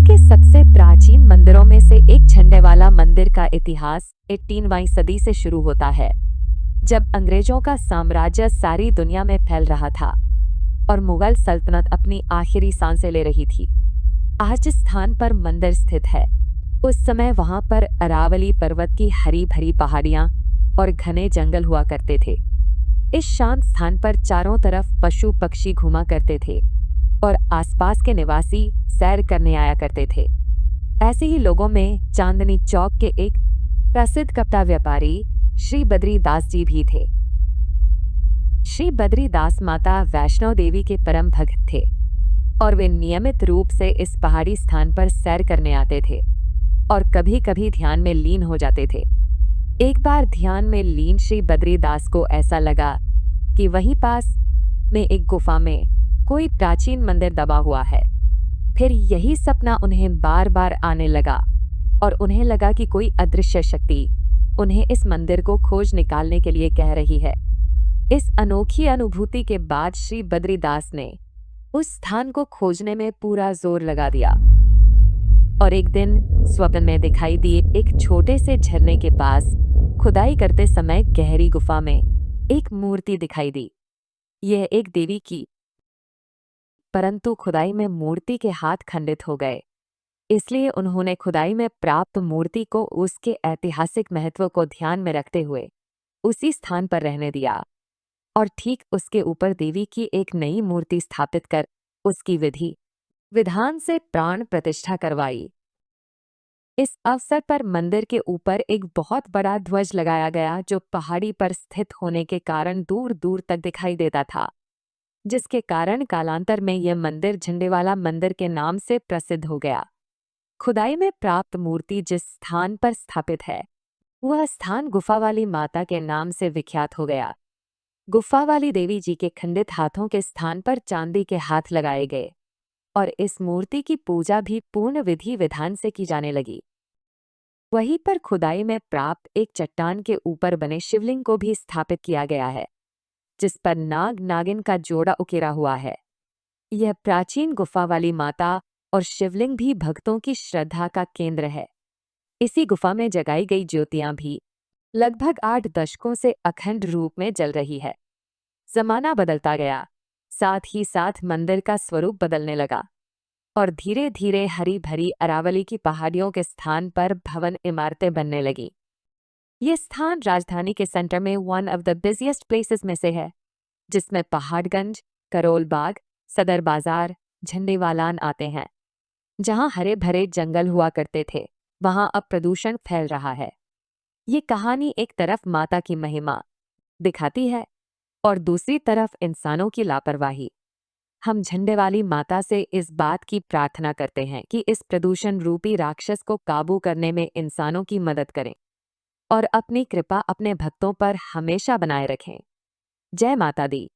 दिल्ली के सबसे प्राचीन मंदिरों में से एक झंडेवाला मंदिर का इतिहास 18वीं सदी से शुरू होता है, जब अंग्रेजों का साम्राज्य सारी दुनिया में फैल रहा था और मुगल सल्तनत अपनी आखिरी सांसें ले रही थी। आज जिस स्थान पर मंदिर स्थित है, उस समय वहां पर अरावली पर्वत की हरी भरी पहाड़ियां और घने जंगल हुआ करते थे। इस शांत स्थान पर चारों तरफ पशु पक्षी घूमा करते थे और आसपास के निवासी सैर करने आया करते थे। ऐसे ही लोगों में चांदनी चौक के एक प्रसिद्ध कपड़ा व्यापारी श्री बद्रीदास जी भी थे। श्री बद्रीदास माता वैष्णो देवी के परम भक्त थे और वे नियमित रूप से इस पहाड़ी स्थान पर सैर करने आते थे और कभी कभी ध्यान में लीन हो जाते थे। एक बार ध्यान में लीन श्री बद्रीदास को ऐसा लगा कि वहीं पास में एक गुफा में कोई प्राचीन मंदिर दबा हुआ है। फिर यही सपना उन्हें बार बार आने लगा और उन्हें लगा कि कोई अदृश्य शक्ति उन्हें इस मंदिर को खोज निकालने के लिए कह रही है। इस अनोखी अनुभूति के बाद श्री बद्रीदास ने उस स्थान को खोजने में पूरा जोर लगा दिया और एक दिन स्वप्न में दिखाई दिए एक छोटे से झरने के पास खुदाई करते समय गहरी गुफा में एक मूर्ति दिखाई दी। यह एक देवी की, परंतु खुदाई में मूर्ति के हाथ खंडित हो गए, इसलिए उन्होंने खुदाई में प्राप्त मूर्ति को उसके ऐतिहासिक महत्व को ध्यान में रखते हुए उसी स्थान पर रहने दिया और ठीक उसके ऊपर देवी की एक नई मूर्ति स्थापित कर उसकी विधि विधान से प्राण प्रतिष्ठा करवाई। इस अवसर पर मंदिर के ऊपर एक बहुत बड़ा ध्वज लगाया गया, जो पहाड़ी पर स्थित होने के कारण दूर दूर तक दिखाई देता था, जिसके कारण कालांतर में यह मंदिर झंडेवाला मंदिर के नाम से प्रसिद्ध हो गया। खुदाई में प्राप्त मूर्ति जिस स्थान पर स्थापित है, वह स्थान गुफा वाली माता के नाम से विख्यात हो गया। गुफा वाली देवी जी के खंडित हाथों के स्थान पर चांदी के हाथ लगाए गए और इस मूर्ति की पूजा भी पूर्ण विधि विधान से की जाने लगी। वहीं पर खुदाई में प्राप्त एक चट्टान के ऊपर बने शिवलिंग को भी स्थापित किया गया है, जिस पर नाग नागिन का जोड़ा उकेरा हुआ है। यह प्राचीन गुफा वाली माता और शिवलिंग भी भक्तों की श्रद्धा का केंद्र है। इसी गुफा में जगाई गई ज्योतियां भी लगभग 8 दशकों से अखंड रूप में जल रही है। जमाना बदलता गया, साथ ही साथ मंदिर का स्वरूप बदलने लगा और धीरे धीरे हरी भरी अरावली की पहाड़ियों के स्थान पर भवन इमारतें बनने लगी। ये स्थान राजधानी के सेंटर में one of the busiest places में से है, जिसमें पहाड़गंज, करोल बाग, सदर बाजार, झंडेवालान आते हैं। जहां हरे भरे जंगल हुआ करते थे, वहां अब प्रदूषण फैल रहा है। ये कहानी एक तरफ माता की महिमा दिखाती है और दूसरी तरफ इंसानों की लापरवाही। हम झंडेवाली माता से इस बात की प्रार्थना करते हैं कि इस प्रदूषण रूपी राक्षस को काबू करने में इंसानों की मदद करें और अपनी कृपा अपने भक्तों पर हमेशा बनाए रखें। जय माता दी।